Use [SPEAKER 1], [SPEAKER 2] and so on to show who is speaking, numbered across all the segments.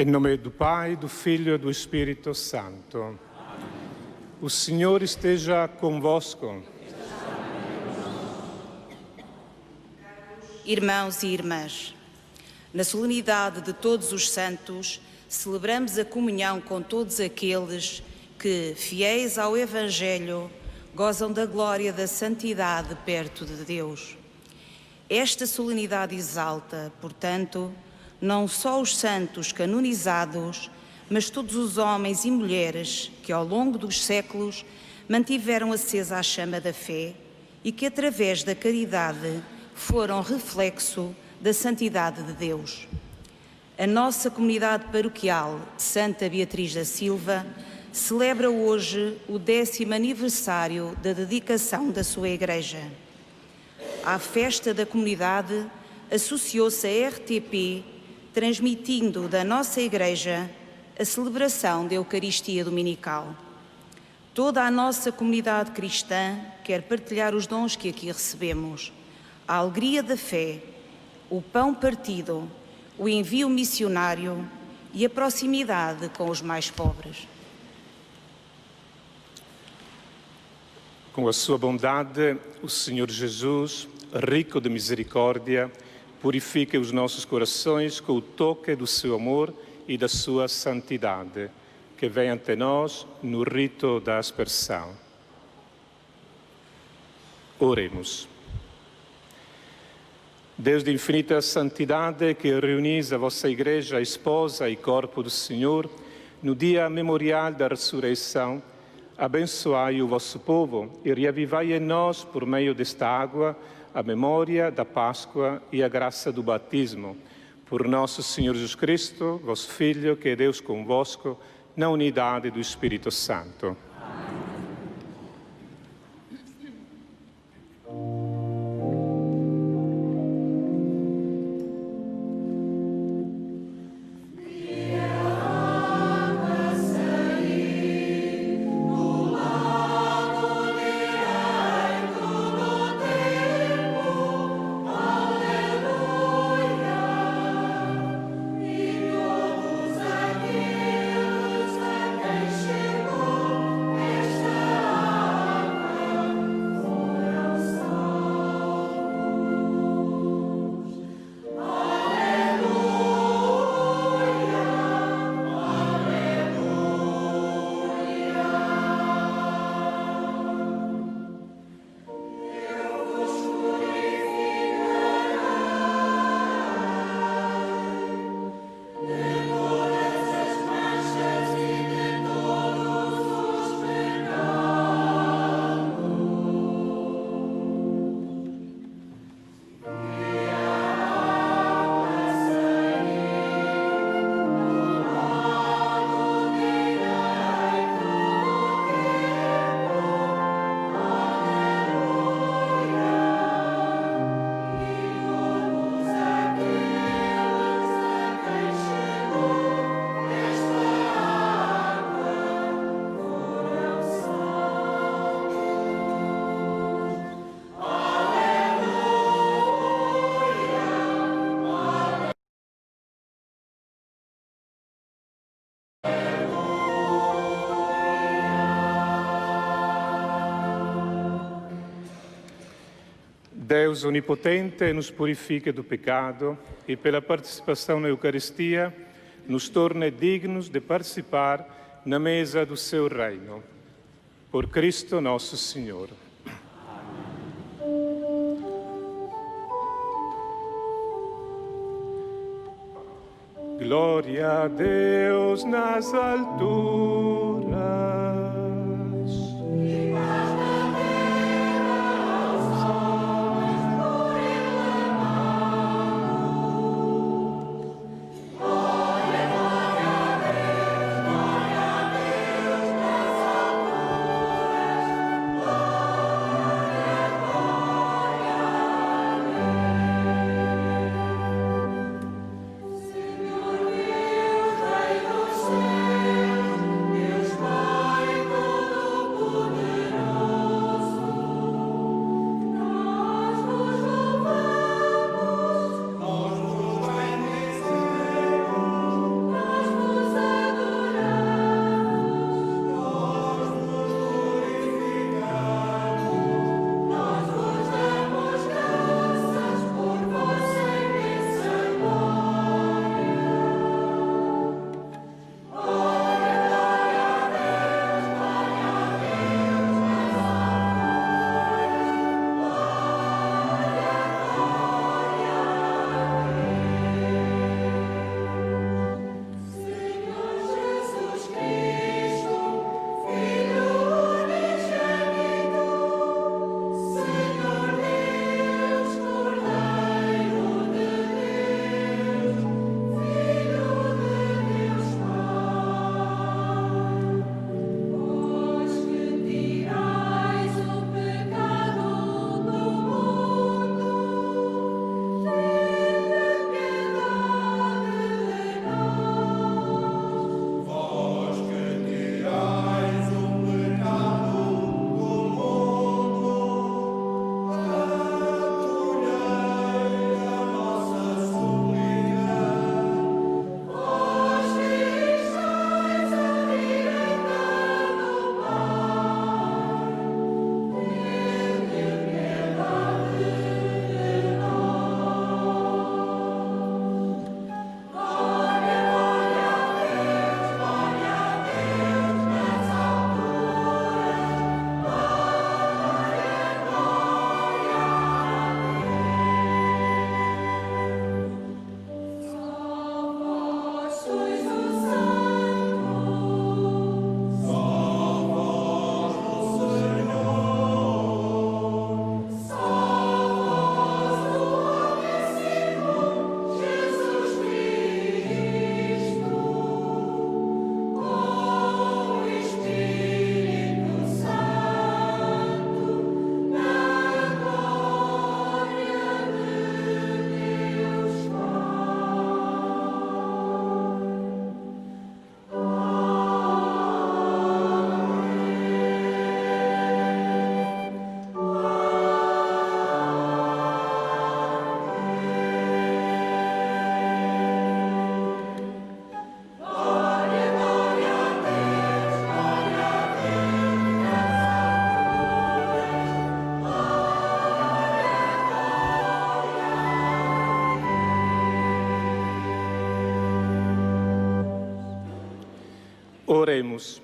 [SPEAKER 1] Em nome do Pai, do Filho e do Espírito Santo. Amém. O Senhor esteja convosco.
[SPEAKER 2] Irmãos e irmãs, na solenidade de todos os santos, celebramos a comunhão com todos aqueles que, fiéis ao Evangelho, gozam da glória da santidade perto de Deus. Esta solenidade exalta, portanto, não só os santos canonizados, mas todos os homens e mulheres que, ao longo dos séculos, mantiveram acesa a chama da fé e que, através da caridade, foram reflexo da santidade de Deus. A nossa comunidade paroquial de Santa Beatriz da Silva celebra hoje o 10º aniversário da dedicação da sua igreja. À festa da comunidade associou-se a RTP, transmitindo da nossa igreja a celebração da Eucaristia Dominical. Toda a nossa comunidade cristã quer partilhar os dons que aqui recebemos: a alegria da fé, o pão partido, o envio missionário e a proximidade com os mais pobres.
[SPEAKER 1] Com a sua bondade, o Senhor Jesus, rico de misericórdia, purifica os nossos corações com o toque do seu amor e da sua santidade, que vem ante nós no rito da aspersão. Oremos. Deus de infinita santidade, que reunis a vossa Igreja, esposa e corpo do Senhor, no dia memorial da ressurreição, abençoai o vosso povo e reavivai em nós, por meio desta água, a memória da Páscoa e a graça do batismo. Por nosso Senhor Jesus Cristo, vosso Filho, que é Deus convosco, na unidade do Espírito Santo. Deus onipotente nos purifica do pecado e, pela participação na Eucaristia, nos torna dignos de participar na mesa do seu reino. Por Cristo nosso Senhor. Glória a Deus nas alturas.
[SPEAKER 3] Deus Pai
[SPEAKER 1] Oremos.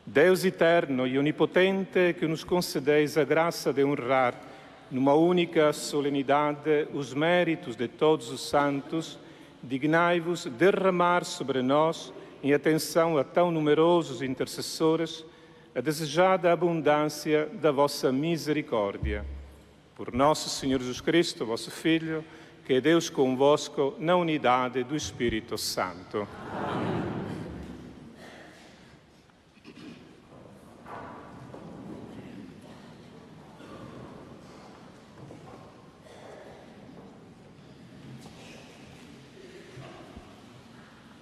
[SPEAKER 1] Deus eterno e onipotente, que nos concedeis a graça de honrar numa única solenidade os méritos de todos os santos, dignai-vos derramar sobre nós, em atenção a tão numerosos intercessores, a desejada abundância da vossa misericórdia. Por nosso Senhor Jesus Cristo, vosso Filho, que é Deus convosco, na unidade do Espírito Santo. Amém.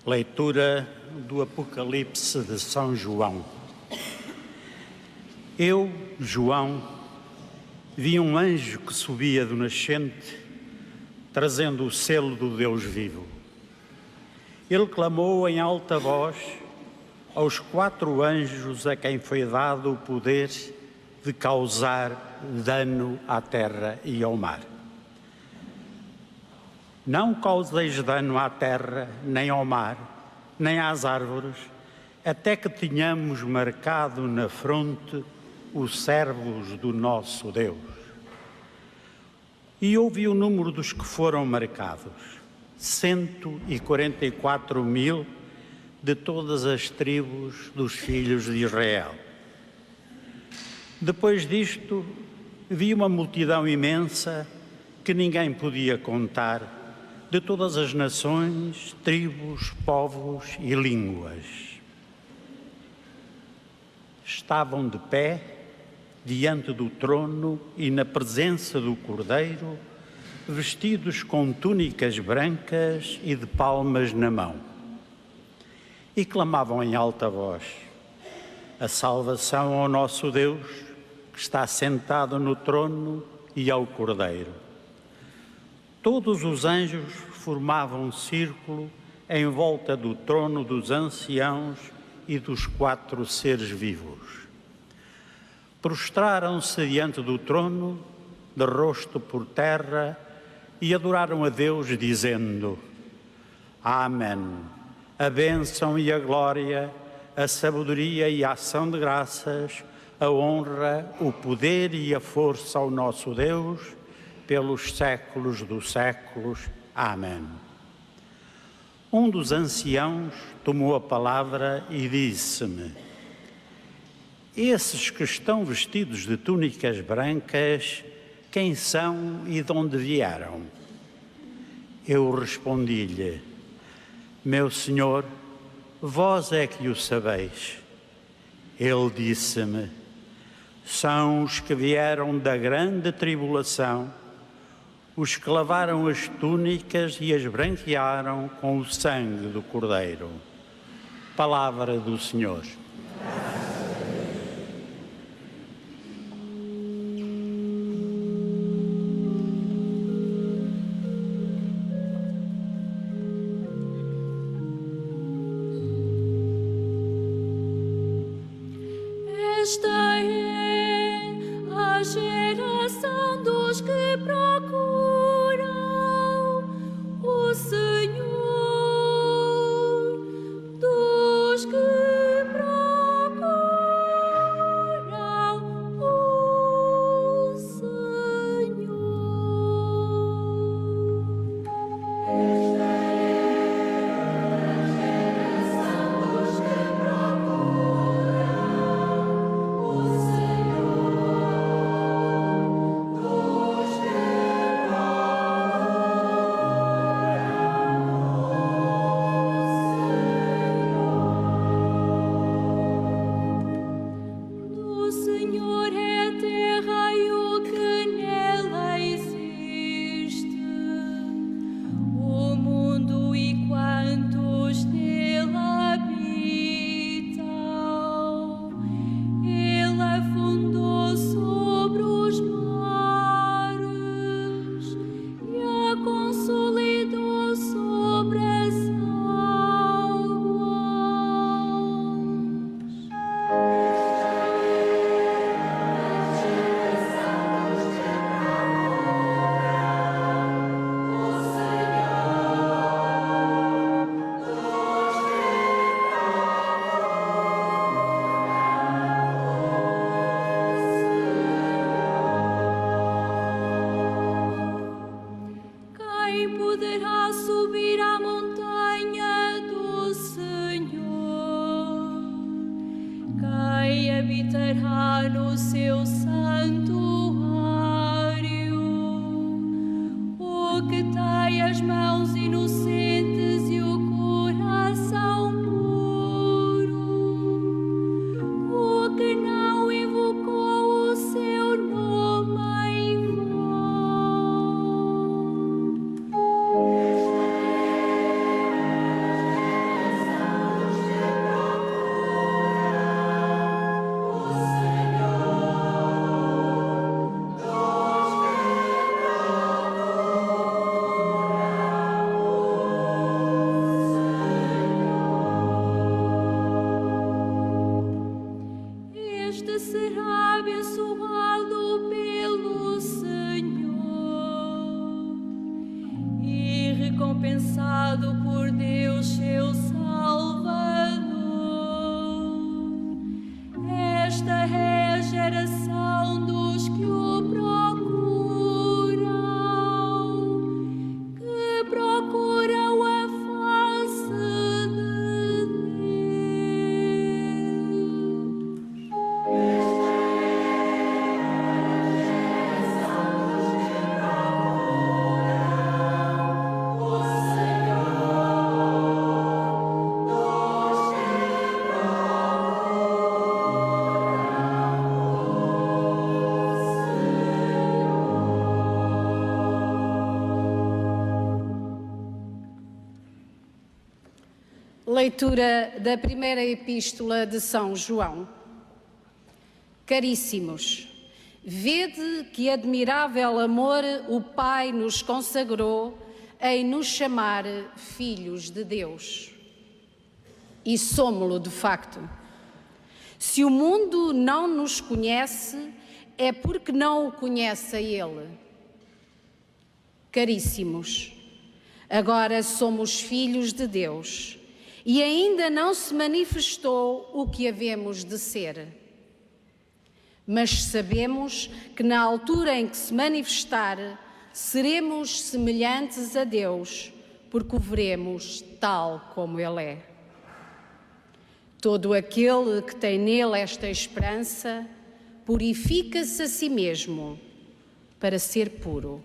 [SPEAKER 3] Leitura do Apocalipse de São João. Eu, João, vi um anjo que subia do nascente, trazendo o selo do Deus vivo. Ele clamou em alta voz aos 4 anjos a quem foi dado o poder de causar dano à terra e ao mar. Não causeis dano à terra, nem ao mar, nem às árvores, até que tenhamos marcado na fronte os servos do nosso Deus. E ouvi o número dos que foram marcados, 144.000 de todas as tribos dos filhos de Israel. Depois disto, vi uma multidão imensa que ninguém podia contar, de todas as nações, tribos, povos e línguas. Estavam de pé diante do trono e na presença do Cordeiro, vestidos com túnicas brancas e de palmas na mão. E clamavam em alta voz: a salvação ao nosso Deus, que está sentado no trono, e ao Cordeiro. Todos os anjos formavam um círculo em volta do trono dos anciãos e dos 4 seres vivos. Prostraram-se diante do trono, de rosto por terra, e adoraram a Deus, dizendo: Amém. A bênção e a glória, a sabedoria e a ação de graças, a honra, o poder e a força ao nosso Deus, pelos séculos dos séculos. Amém. Um dos anciãos tomou a palavra e disse-me: esses que estão vestidos de túnicas brancas, quem são e de onde vieram? Eu respondi-lhe: meu Senhor, vós é que o sabeis. Ele disse-me: são os que vieram da grande tribulação, os que lavaram as túnicas e as branquearam com o sangue do Cordeiro. Palavra do Senhor.
[SPEAKER 4] Esta é a geração dos que procuram o Senhor, dos que procuram o Senhor. Esta é a geração dos que seu santuário. O que tem as mãos inocentes e o coração puro. O que não invocou o seu nome em vão. Este será abençoado pelo Senhor e recompensado por Deus, seu Salvador. Esta é a geração dos que o procuram a face de Deus.
[SPEAKER 5] Leitura da primeira epístola de São João. Caríssimos, vede que admirável amor o Pai nos consagrou em nos chamar filhos de Deus. E somos-lo de facto. Se o mundo não nos conhece, é porque não o conhece a Ele. Caríssimos, agora somos filhos de Deus. E ainda não se manifestou o que havemos de ser. Mas sabemos que na altura em que se manifestar, seremos semelhantes a Deus, porque o veremos tal como Ele é. Todo aquele que tem nele esta esperança, purifica-se a si mesmo, para ser puro,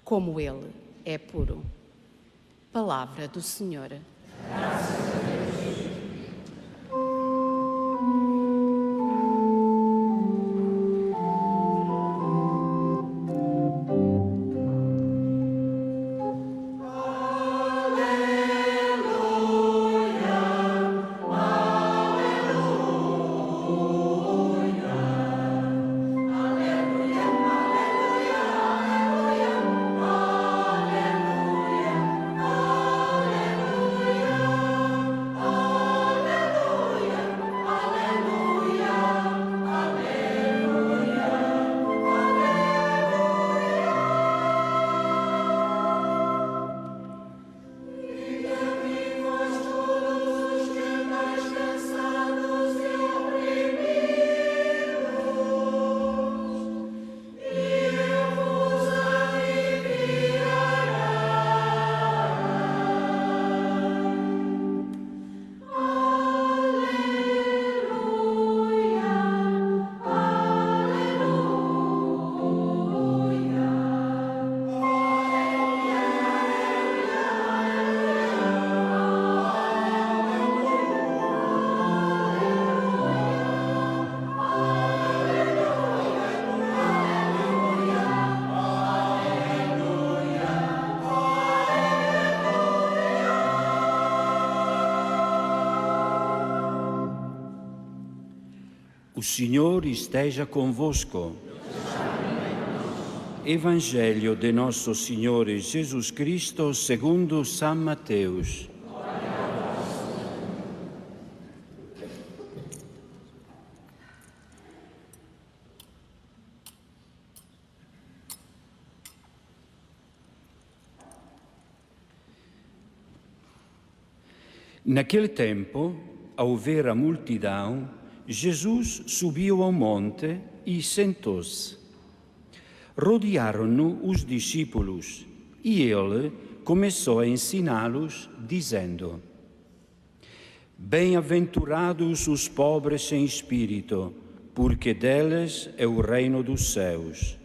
[SPEAKER 5] como Ele é puro. Palavra do Senhor.
[SPEAKER 6] O Senhor esteja convosco. Evangelho de nosso Senhor Jesus Cristo segundo São Mateus. Naquele tempo, ao ver a multidão, Jesus subiu ao monte e sentou-se. Rodearam-no os discípulos e ele começou a ensiná-los, dizendo: Bem-aventurados os pobres em espírito, porque deles é o reino dos céus.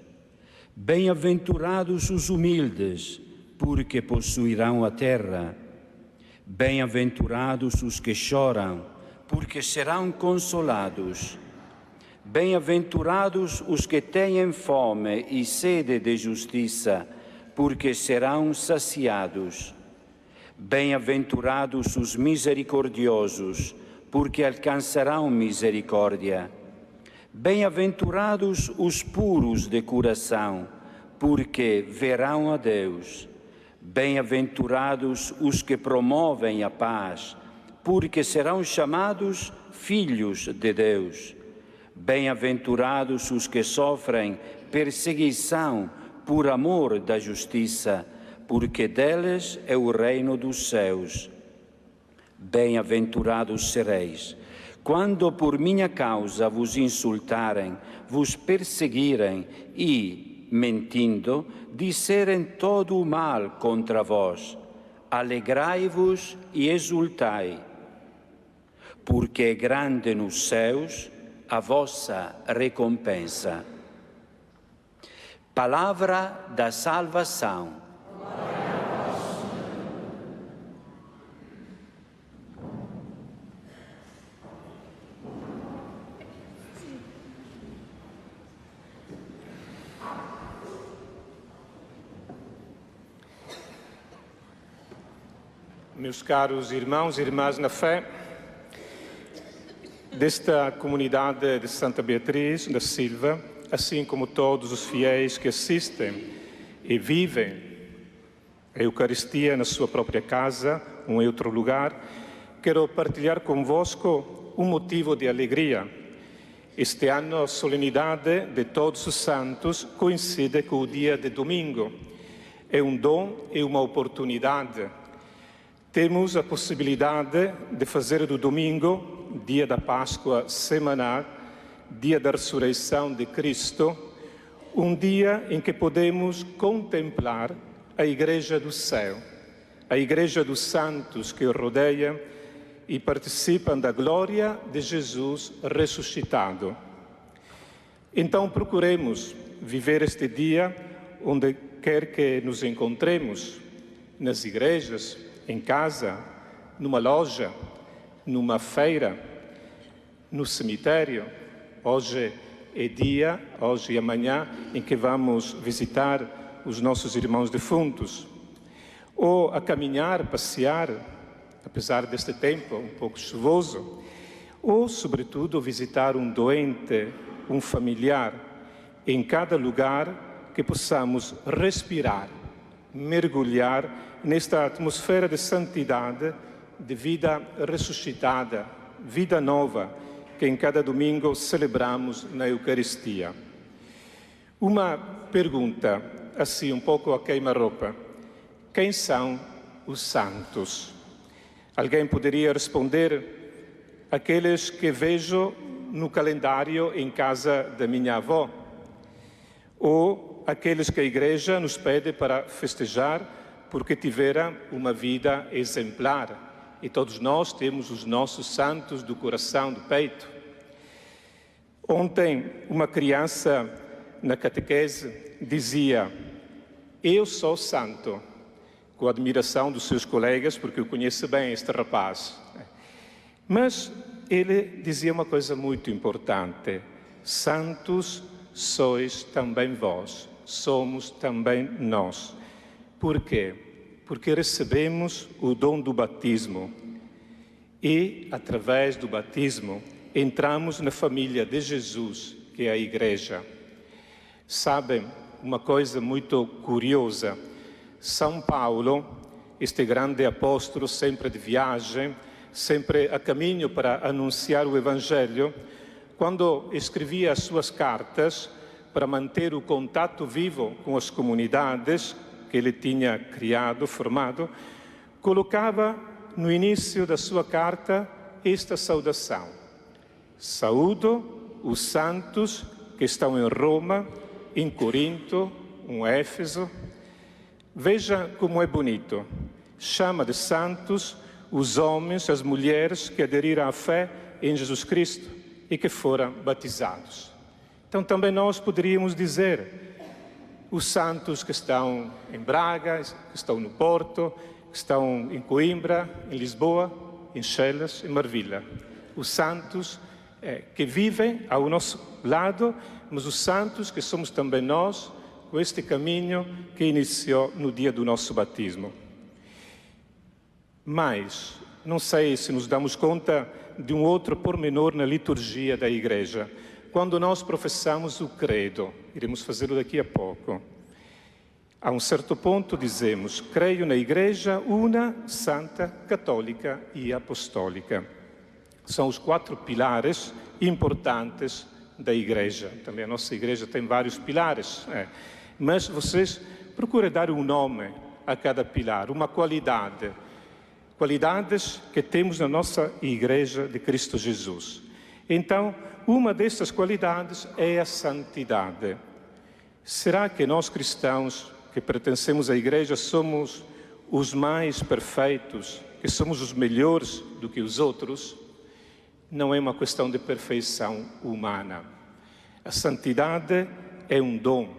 [SPEAKER 6] Bem-aventurados os humildes, porque possuirão a terra. Bem-aventurados os que choram, porque serão consolados. Bem-aventurados os que têm fome e sede de justiça, porque serão saciados. Bem-aventurados os misericordiosos, porque alcançarão misericórdia. Bem-aventurados os puros de coração, porque verão a Deus. Bem-aventurados os que promovem a paz, porque serão chamados filhos de Deus. Bem-aventurados os que sofrem perseguição por amor da justiça, porque deles é o reino dos céus. Bem-aventurados sereis, quando por minha causa vos insultarem, vos perseguirem e, mentindo, disserem todo o mal contra vós. Alegrai-vos e exultai, porque é grande nos céus a vossa recompensa. Palavra da salvação.
[SPEAKER 1] Meus caros irmãos e irmãs na fé, desta comunidade de Santa Beatriz da Silva, assim como todos os fiéis que assistem e vivem a Eucaristia na sua própria casa ou em outro lugar, quero partilhar convosco um motivo de alegria. Este ano a solenidade de Todos os Santos coincide com o dia de domingo. É um dom e uma oportunidade. Temos a possibilidade de fazer do domingo, dia da Páscoa semanal, dia da ressurreição de Cristo, um dia em que podemos contemplar a Igreja do céu, a Igreja dos santos que o rodeia e participam da glória de Jesus ressuscitado. Então procuremos viver este dia onde quer que nos encontremos, nas igrejas, em casa, numa loja, numa feira, no cemitério. Hoje é dia, hoje e amanhã, em que vamos visitar os nossos irmãos defuntos. Ou a caminhar, passear, apesar deste tempo um pouco chuvoso. Ou, sobretudo, visitar um doente, um familiar. Em cada lugar que possamos respirar, mergulhar nesta atmosfera de santidade, de vida ressuscitada, vida nova, que em cada domingo celebramos na Eucaristia. Uma pergunta, assim um pouco a queima-roupa. Quem são os santos? Alguém poderia responder: aqueles que vejo no calendário em casa da minha avó. Ou aqueles que a Igreja nos pede para festejar porque tiveram uma vida exemplar. E todos nós temos os nossos santos do coração, do peito. Ontem, uma criança na catequese dizia: eu sou santo, com a admiração dos seus colegas, porque eu conheço bem este rapaz. Mas ele dizia uma coisa muito importante: santos sois também vós, somos também nós. Por quê? Porque recebemos o dom do batismo e, através do batismo, entramos na família de Jesus, que é a Igreja. Sabem, uma coisa muito curiosa, São Paulo, este grande apóstolo, sempre de viagem, sempre a caminho para anunciar o Evangelho, quando escrevia as suas cartas para manter o contato vivo com as comunidades que ele tinha criado, formado, colocava no início da sua carta esta saudação: saúdo os santos que estão em Roma, em Corinto, em Éfeso. Veja como é bonito. Chama de santos os homens, as mulheres que aderiram à fé em Jesus Cristo. e que foram batizados. Então também nós poderíamos dizer os santos que estão em Braga, que estão no Porto, que estão em Coimbra, em Lisboa, em Chelas, em Marvila. Os santos que vivem ao nosso lado, mas os santos que somos também nós, com este caminho que iniciou no dia do nosso batismo. Mas não sei se nos damos conta de um outro pormenor na liturgia da Igreja. Quando nós professamos o credo, iremos fazê-lo daqui a pouco, a um certo ponto dizemos: creio na Igreja una, santa, católica e apostólica. São os 4 pilares importantes da Igreja. Também a nossa Igreja tem vários pilares, mas vocês procuram dar um nome a cada pilar, uma qualidade. Qualidades que temos na nossa Igreja de Cristo Jesus. Então, uma destas qualidades é a santidade. Será que nós cristãos que pertencemos à Igreja somos os mais perfeitos, que somos os melhores do que os outros? Não é uma questão de perfeição humana. A santidade é um dom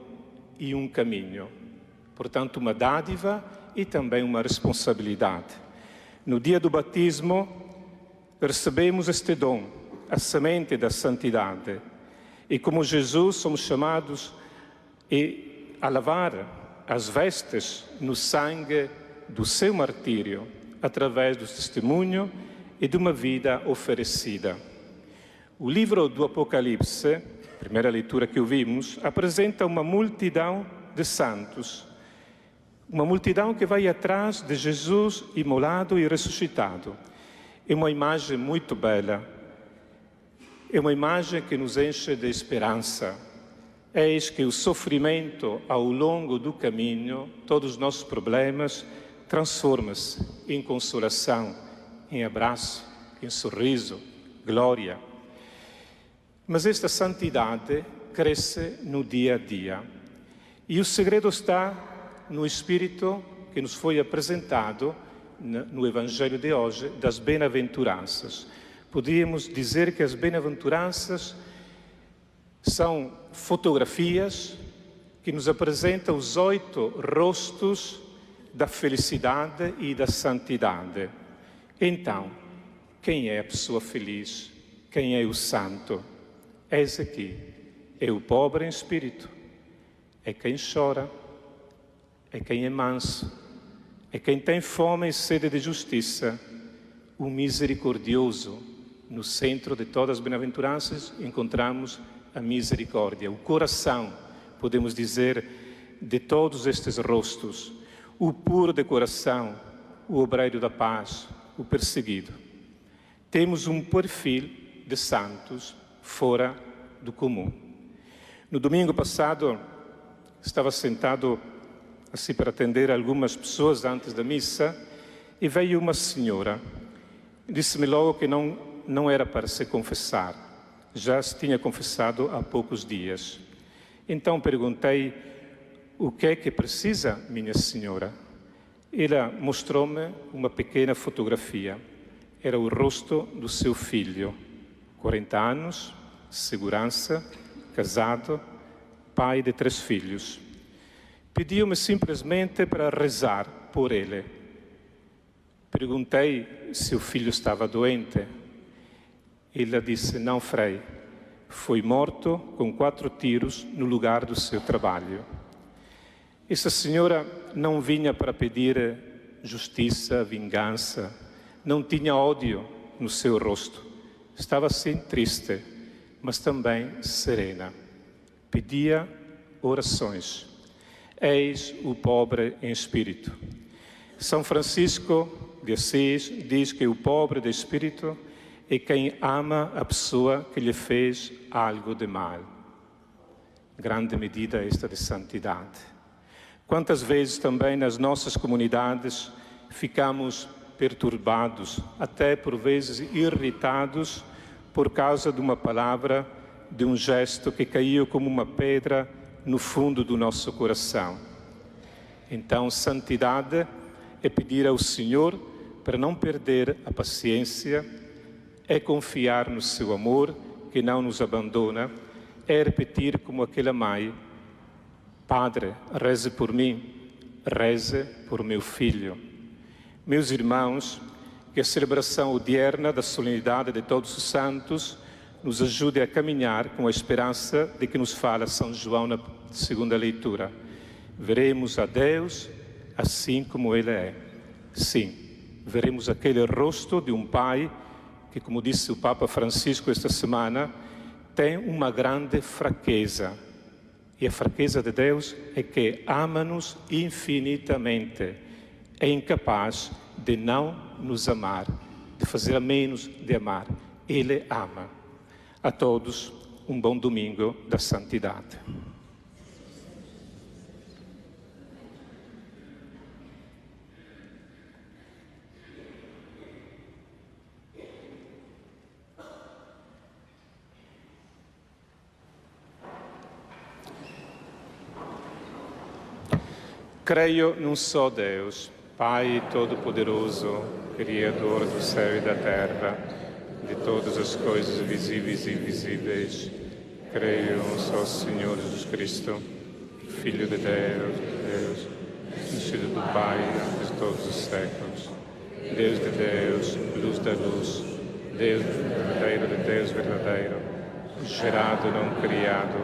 [SPEAKER 1] e um caminho. Portanto, uma dádiva e também uma responsabilidade. No dia do batismo, recebemos este dom, a semente da santidade. E como Jesus, somos chamados a lavar as vestes no sangue do seu martírio, através do testemunho e de uma vida oferecida. O livro do Apocalipse, primeira leitura que ouvimos, apresenta uma multidão de santos. Uma multidão que vai atrás de Jesus imolado e ressuscitado. É uma imagem muito bela. É uma imagem que nos enche de esperança. Eis que o sofrimento ao longo do caminho, todos os nossos problemas, transforma-se em consolação, em abraço, em sorriso, glória. Mas esta santidade cresce no dia a dia. E o segredo está no Espírito que nos foi apresentado no Evangelho de hoje, das bem-aventuranças. Podíamos dizer que as bem-aventuranças são fotografias que nos apresentam os 8 rostos da felicidade e da santidade. Então, quem é a pessoa feliz? Quem é o santo? Eis aqui, é o pobre em espírito, é quem chora, é quem é manso, é quem tem fome e sede de justiça, o misericordioso. No centro de todas as bem-aventuranças encontramos a misericórdia, o coração, podemos dizer, de todos estes rostos, o puro de coração, o obreiro da paz, o perseguido. Temos um perfil de santos fora do comum. No domingo passado, estava sentado assim para atender algumas pessoas antes da missa, e veio uma senhora. Disse-me logo que não era para se confessar, já se tinha confessado há poucos dias. Então perguntei: o que é que precisa, minha senhora? Ela mostrou-me uma pequena fotografia. Era o rosto do seu filho, 40 anos, segurança, casado, pai de 3 filhos. Pediu-me simplesmente para rezar por ele. Perguntei se o filho estava doente. Ela disse: não, frei, foi morto com 4 tiros no lugar do seu trabalho. Essa senhora não vinha para pedir justiça, vingança, não tinha ódio no seu rosto. Estava sim triste, mas também serena. Pedia orações. Eis o pobre em espírito. São Francisco de Assis diz que o pobre de espírito é quem ama a pessoa que lhe fez algo de mal. Grande medida esta de santidade. Quantas vezes também nas nossas comunidades ficamos perturbados, até por vezes irritados, por causa de uma palavra, de um gesto que caiu como uma pedra no fundo do nosso coração. Então, santidade é pedir ao Senhor para não perder a paciência, é confiar no seu amor que não nos abandona, é repetir como aquela mãe: Padre, reze por mim, reze por meu filho. Meus irmãos, que a celebração odierna da solenidade de Todos os Santos nos ajude a caminhar com a esperança de que nos fala São João na segunda leitura. Veremos a Deus assim como Ele é. Sim, veremos aquele rosto de um pai que, como disse o Papa Francisco esta semana, tem uma grande fraqueza. E a fraqueza de Deus é que ama-nos infinitamente. É incapaz de não nos amar, de fazer a menos de amar. Ele ama. A todos, um bom domingo da santidade. Creio num só Deus, Pai Todo-Poderoso, Criador do céu e da terra, de todas as coisas visíveis e invisíveis. Creio num só Senhor Jesus Cristo, Filho de Deus, nascido do Pai antes de todos os séculos. Deus de Deus, luz da luz, Deus verdadeiro de Deus verdadeiro, gerado, não criado,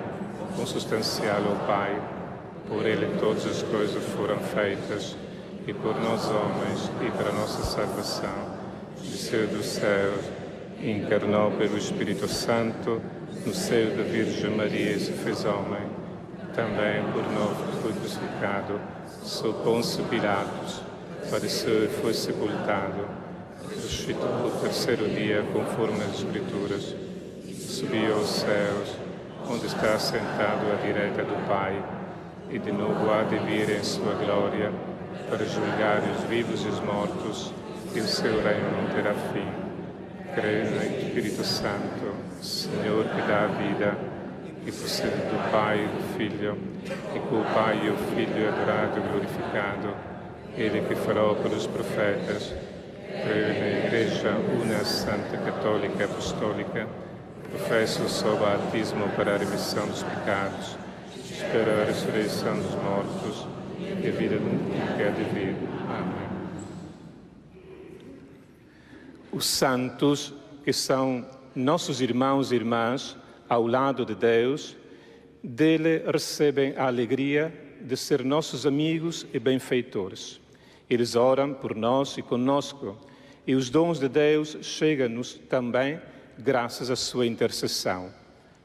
[SPEAKER 1] consubstancial ao Pai. Por Ele todas as coisas foram feitas, e por nós homens, e para a nossa salvação, desceu dos céus, encarnou pelo Espírito Santo, no seio da Virgem Maria e se fez homem. Também por nós foi crucificado, sob Pôncio Pilatos, padeceu e foi sepultado, ressuscitou no terceiro dia, conforme as Escrituras, subiu aos céus, onde está sentado à direita do Pai, e de novo há de vir em sua glória, para julgar os vivos e os mortos, e o seu reino não terá fim. Creio no Espírito Santo, Senhor que dá a vida, que procede do Pai e do Filho, e com o Pai e o Filho é adorado e glorificado, Ele que falou pelos profetas. Creio na Igreja Una, Santa, Católica e Apostólica, professo só o batismo para a remissão dos pecados, espero a ressurreição dos mortos e a vida que há de vir. Amém. Os santos, que são nossos irmãos e irmãs, ao lado de Deus, dele recebem a alegria de ser nossos amigos e benfeitores. Eles oram por nós e conosco, e os dons de Deus chegam-nos também graças à sua intercessão.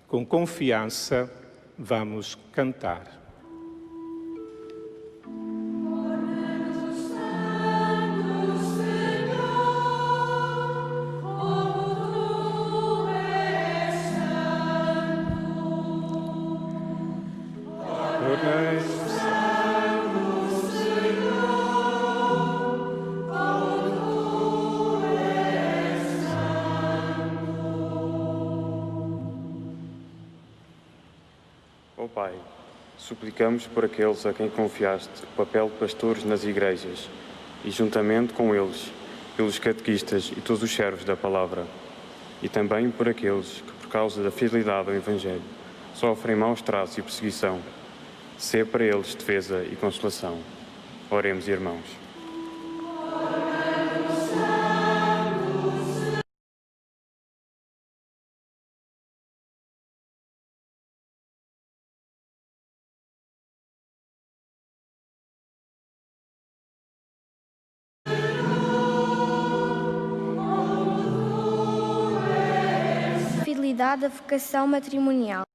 [SPEAKER 1] Com confiança, vamos cantar.
[SPEAKER 7] Ó Pai, suplicamos por aqueles a quem confiaste o papel de pastores nas igrejas e, juntamente com eles, pelos catequistas e todos os servos da palavra, e também por aqueles que, por causa da fidelidade ao Evangelho, sofrem maus tratos e perseguição. Sê para eles defesa e consolação. Oremos, irmãos.
[SPEAKER 8] Fidelidade à vocação matrimonial.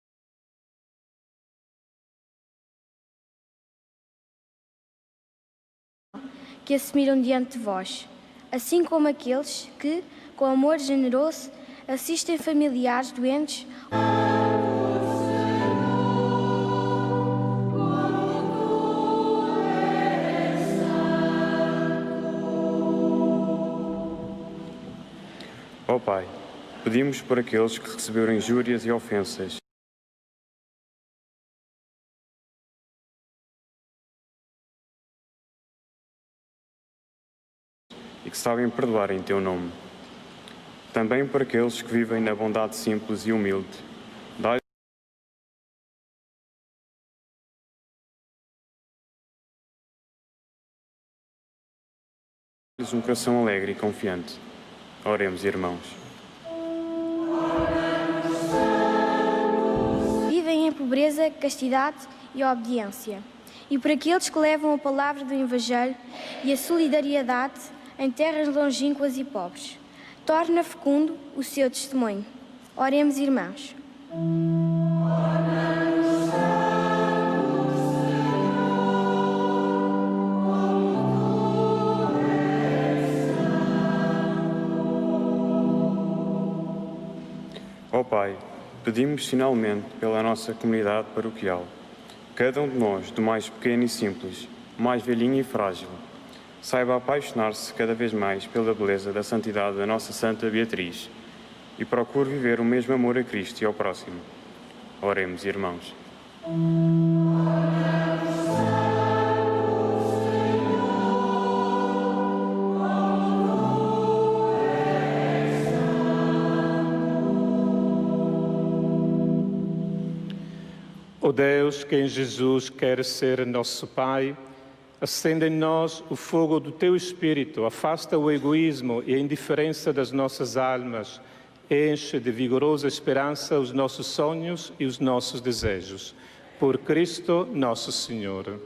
[SPEAKER 8] Que assumiram diante de vós, assim como aqueles que, com amor generoso, assistem familiares doentes.
[SPEAKER 7] Ó Pai, pedimos por aqueles que receberam injúrias e ofensas, e que sabem perdoar em Teu nome. Também por aqueles que vivem na bondade simples e humilde. Dá-lhes um coração alegre e confiante. Oremos, irmãos.
[SPEAKER 8] Vivem em pobreza, castidade e obediência. E por aqueles que levam a palavra do Evangelho e a solidariedade em terras longínquas e pobres. Torna fecundo o seu testemunho. Oremos, irmãos.
[SPEAKER 7] Ó Pai, pedimos finalmente pela nossa comunidade paroquial, cada um de nós, do mais pequeno e simples, mais velhinho e frágil, saiba apaixonar-se cada vez mais pela beleza da santidade da nossa Santa Beatriz e procure viver o mesmo amor a Cristo e ao próximo. Oremos, irmãos.
[SPEAKER 1] Ó Deus, que em Jesus quer ser nosso Pai, acende em nós o fogo do Teu Espírito, afasta o egoísmo e a indiferença das nossas almas, enche de vigorosa esperança os nossos sonhos e os nossos desejos. Por Cristo nosso Senhor.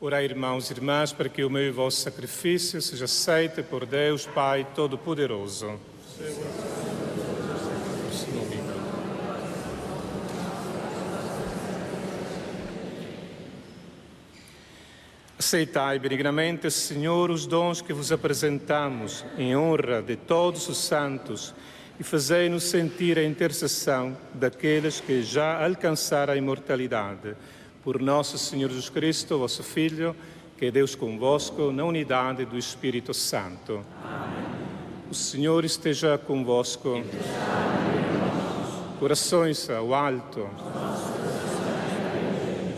[SPEAKER 1] Orai, irmãos e irmãs, para que o meu e o vosso sacrifício seja aceito por Deus Pai Todo-Poderoso. Aceitai benignamente, Senhor, os dons que vos apresentamos em honra de todos os santos e fazei-nos sentir a intercessão daqueles que já alcançaram a imortalidade. Por nosso Senhor Jesus Cristo, vosso Filho, que é Deus convosco, na unidade do Espírito Santo. Amém. O Senhor esteja convosco. Corações ao alto.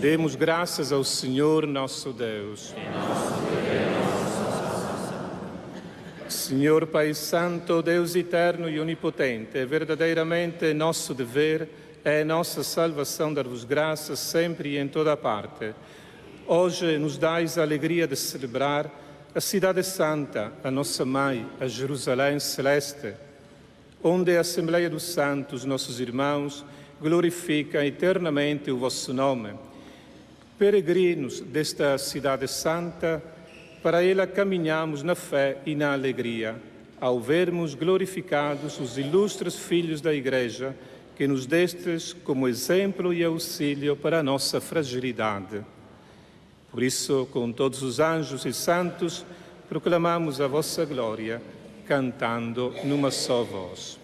[SPEAKER 1] Demos graças ao Senhor nosso Deus. Senhor Pai Santo, Deus eterno e onipotente, é verdadeiramente nosso dever, é nossa salvação dar-vos graças sempre e em toda a parte. Hoje nos dais a alegria de celebrar a Cidade Santa, a nossa Mãe, a Jerusalém Celeste, onde a Assembleia dos Santos, nossos irmãos, glorifica eternamente o vosso nome. Peregrinos desta Cidade Santa, para ela caminhamos na fé e na alegria, ao vermos glorificados os ilustres filhos da Igreja, que nos destes como exemplo e auxílio para a nossa fragilidade. Por isso, com todos os anjos e santos, proclamamos a vossa glória, cantando numa só voz.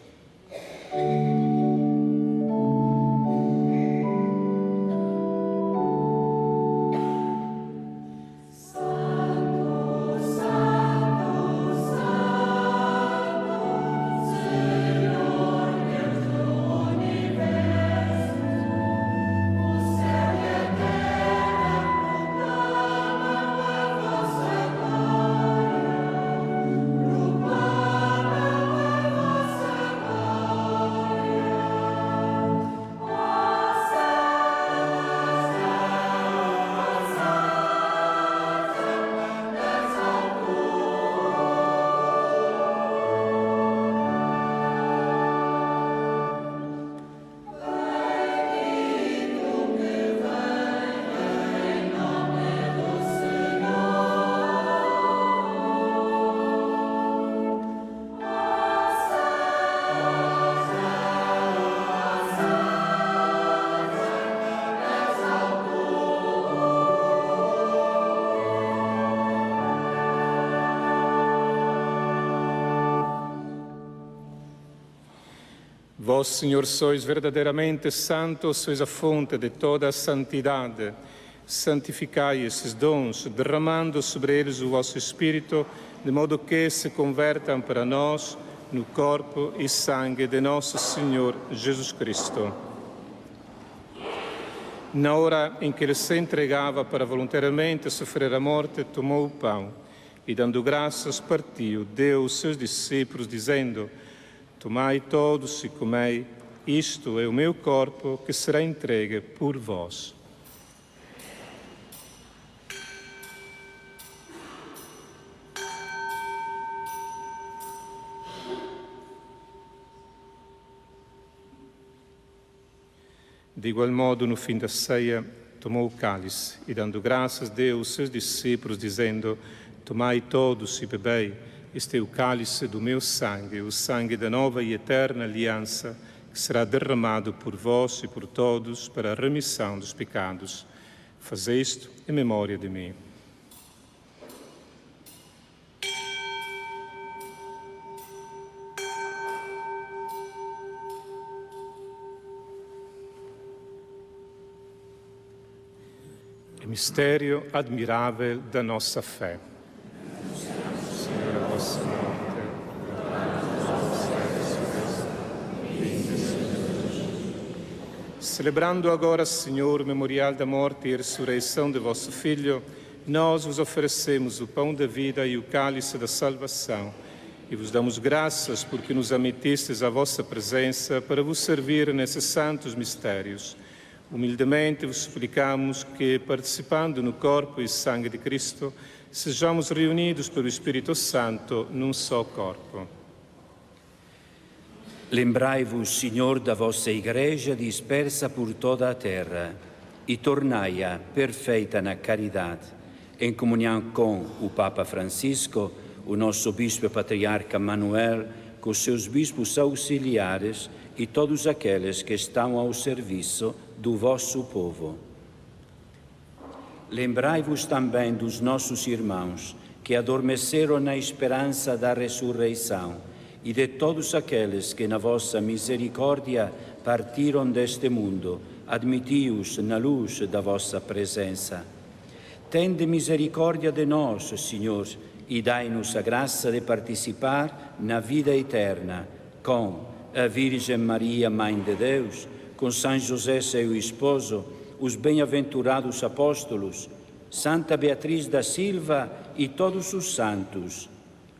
[SPEAKER 1] Vós, Senhor, sois verdadeiramente santo, sois a fonte de toda a santidade. Santificai esses dons, derramando sobre eles o vosso Espírito, de modo que se convertam para nós no corpo e sangue de nosso Senhor Jesus Cristo. Na hora em que ele se entregava para voluntariamente sofrer a morte, tomou o pão e, dando graças, partiu, deu aos seus discípulos, dizendo: Tomai todos e comei, isto é o meu corpo que será entregue por vós. De igual modo, no fim da ceia, tomou o cálice e, dando graças, deu aos seus discípulos, dizendo: Tomai todos e bebei, este é o cálice do meu sangue, o sangue da nova e eterna aliança, que será derramado por vós e por todos para a remissão dos pecados. Fazei isto em memória de mim. É mistério admirável da nossa fé. Senhor, a vossa morte, celebrando agora, Senhor, o memorial da morte e ressurreição de vosso Filho, nós vos oferecemos o pão da vida e o cálice da salvação e vos damos graças porque nos admitistes à vossa presença para vos servir nesses santos mistérios. Humildemente vos suplicamos que, participando no corpo e sangue de Cristo, sejamos reunidos pelo Espírito Santo num só corpo.
[SPEAKER 6] Lembrai-vos, Senhor, da vossa Igreja dispersa por toda a terra e tornai-a perfeita na caridade, em comunhão com o Papa Francisco, o nosso Bispo e Patriarca Manuel, com os seus bispos auxiliares e todos aqueles que estão ao serviço do vosso povo. Lembrai-vos também dos nossos irmãos que adormeceram na esperança da ressurreição e de todos aqueles que na vossa misericórdia partiram deste mundo, admiti-os na luz da vossa presença. Tende misericórdia de nós, Senhor, e dai-nos a graça de participar na vida eterna, com a Virgem Maria, Mãe de Deus, com São José, seu esposo, os bem-aventurados apóstolos, Santa Beatriz da Silva e todos os santos,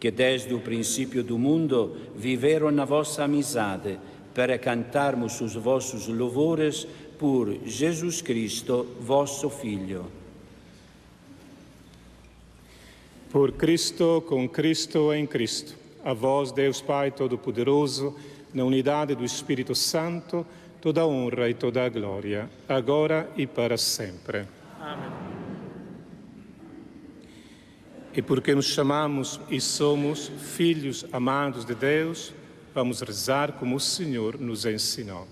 [SPEAKER 6] que desde o princípio do mundo viveram na vossa amizade, para cantarmos os vossos louvores por Jesus Cristo, vosso Filho.
[SPEAKER 1] Por Cristo, com Cristo, em Cristo, a vós, Deus Pai Todo-Poderoso, na unidade do Espírito Santo, toda a honra e toda a glória, agora e para sempre. Amém. E porque nos chamamos e somos filhos amados de Deus, vamos rezar como o Senhor nos ensinou.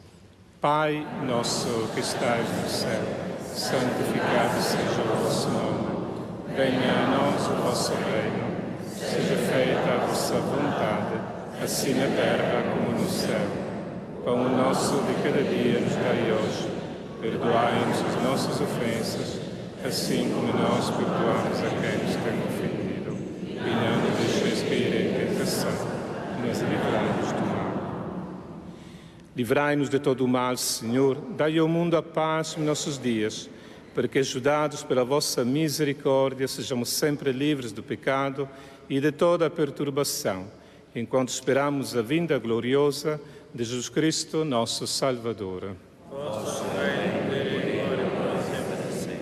[SPEAKER 1] Pai nosso que estais no céu, santificado seja o vosso nome. Venha a nós o vosso reino. Seja feita a vossa vontade, assim na terra como no céu. Pão nosso de cada dia nos dai hoje. Perdoai-nos as nossas ofensas, assim como nós perdoamos a quem nos tem ofendido. E não nos deixeis cair em tentação, mas livrai-nos do mal. Livrai-nos de todo o mal, Senhor. Dai ao mundo a paz nos nossos dias, para que, ajudados pela vossa misericórdia, sejamos sempre livres do pecado e de toda a perturbação, enquanto esperamos a vinda gloriosa de Jesus Cristo, nosso Salvador.
[SPEAKER 9] Vosso reino, poder e glória para sempre.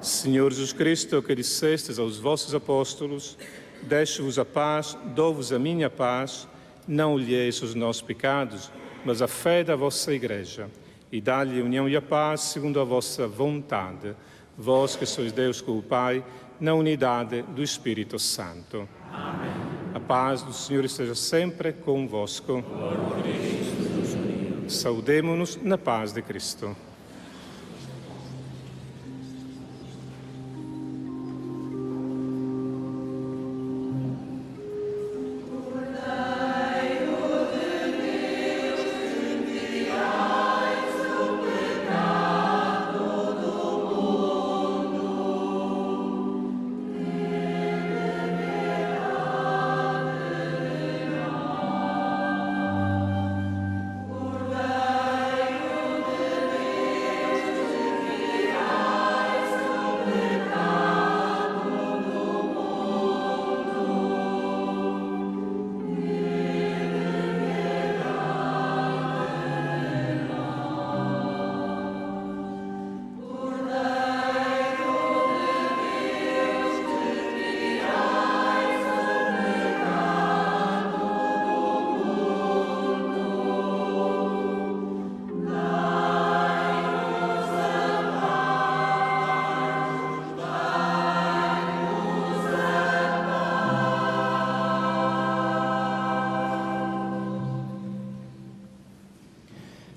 [SPEAKER 1] Senhor Jesus Cristo, que dissestes aos vossos apóstolos, deixo-vos a paz, dou-vos a minha paz, não olheis os nossos pecados, mas a fé da vossa Igreja, e dá-lhe a união e a paz segundo a vossa vontade, vós que sois Deus com o Pai, na unidade do Espírito Santo.
[SPEAKER 9] Amém.
[SPEAKER 1] A paz do Senhor esteja sempre convosco. Saudemo-nos na paz de Cristo.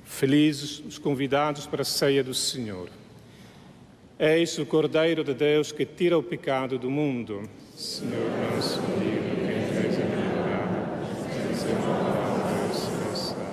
[SPEAKER 1] Felizes os convidados para a ceia do Senhor. Eis o Cordeiro de Deus que tira o pecado do mundo. Senhor, não sou digno que entreis a minha morada, mas eu vou falar da ressurreição.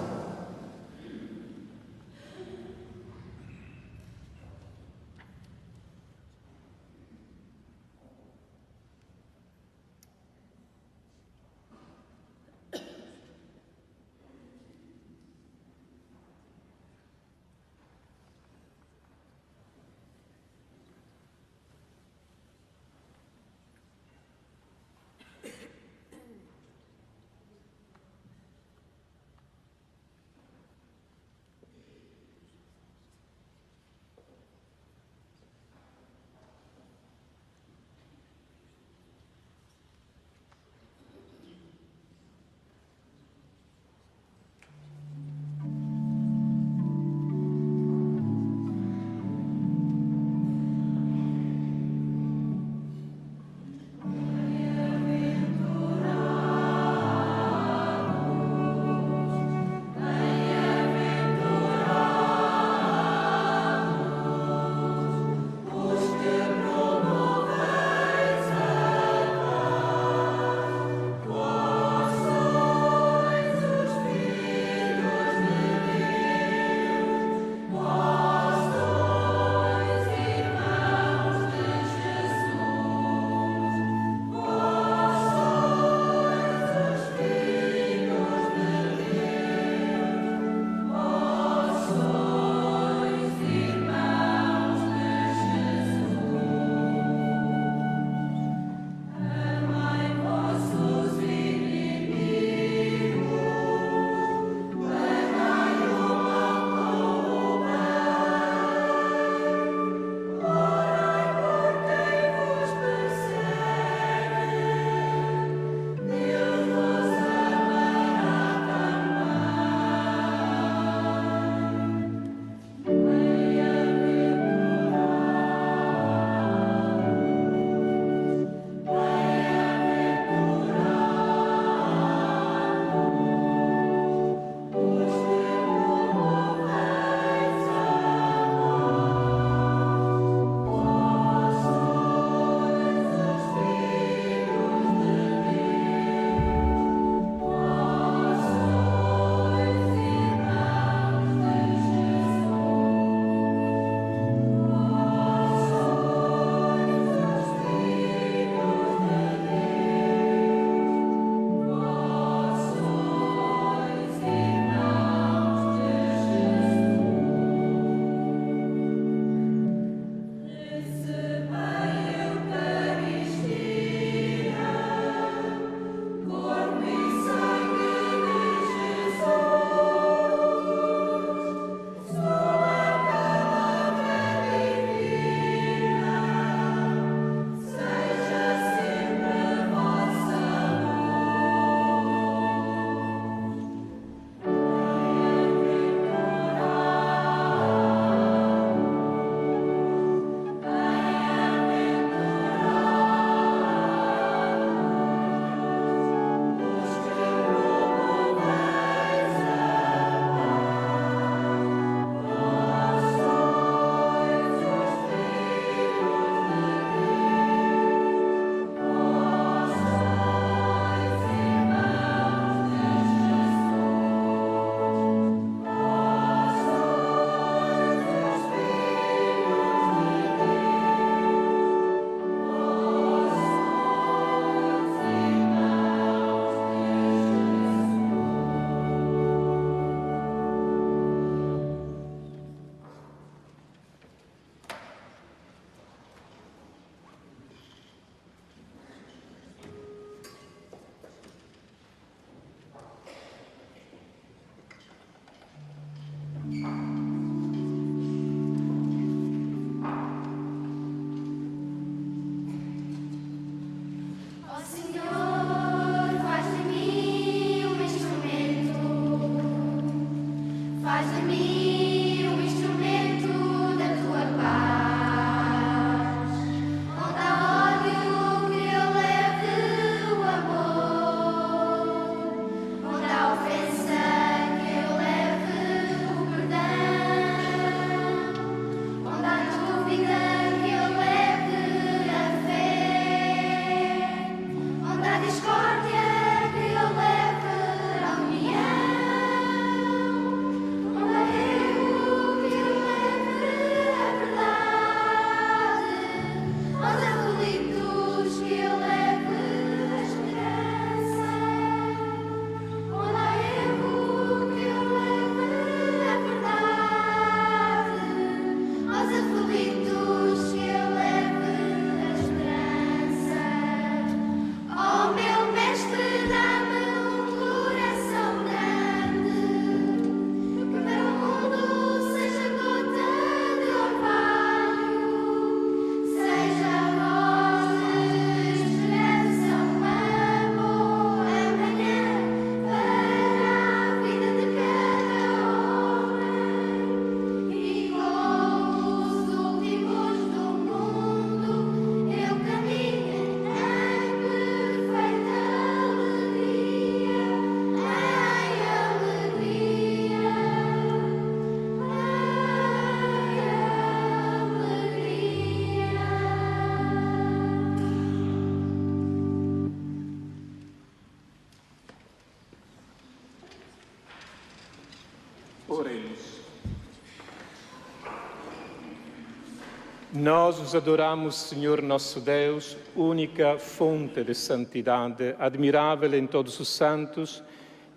[SPEAKER 1] Nós os adoramos, Senhor nosso Deus, única fonte de santidade, admirável em todos os santos,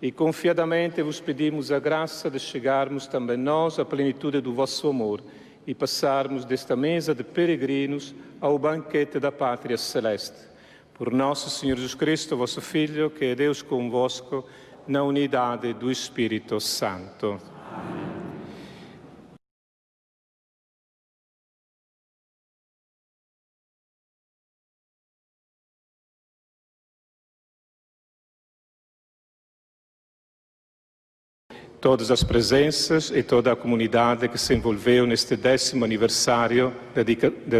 [SPEAKER 1] e confiadamente vos pedimos a graça de chegarmos também nós à plenitude do vosso amor e passarmos desta mesa de peregrinos ao banquete da pátria celeste. Por nosso Senhor Jesus Cristo, vosso Filho, que é Deus convosco, na unidade do Espírito Santo. Amém. Todas as presenças e toda a comunidade que se envolveu neste 10º aniversário da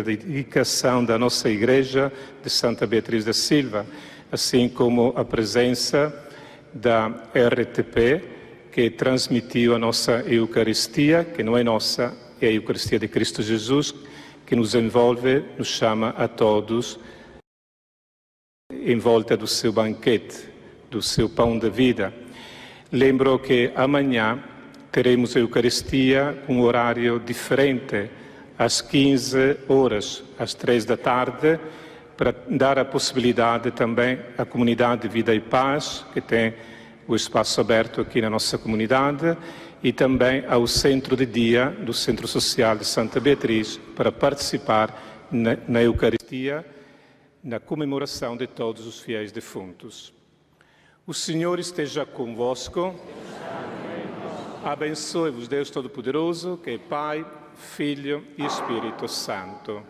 [SPEAKER 1] dedicação da nossa Igreja de Santa Beatriz da Silva, assim como a presença da RTP, que transmitiu a nossa Eucaristia, que não é nossa, é a Eucaristia de Cristo Jesus, que nos envolve, nos chama a todos em volta do seu banquete, do seu pão da vida. Lembro que amanhã teremos a Eucaristia com um horário diferente, às 15 horas, às 3 da tarde, para dar a possibilidade também à comunidade de Vida e Paz, que tem o espaço aberto aqui na nossa comunidade, e também ao Centro de Dia do Centro Social de Santa Beatriz, para participar na Eucaristia, na comemoração de todos os fiéis defuntos. O Senhor esteja convosco. Abençoe-vos Deus Todo-Poderoso, que é Pai, Filho e Espírito Santo.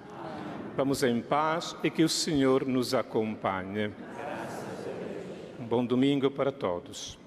[SPEAKER 1] Vamos em paz e que o Senhor nos acompanhe. Um bom domingo para todos.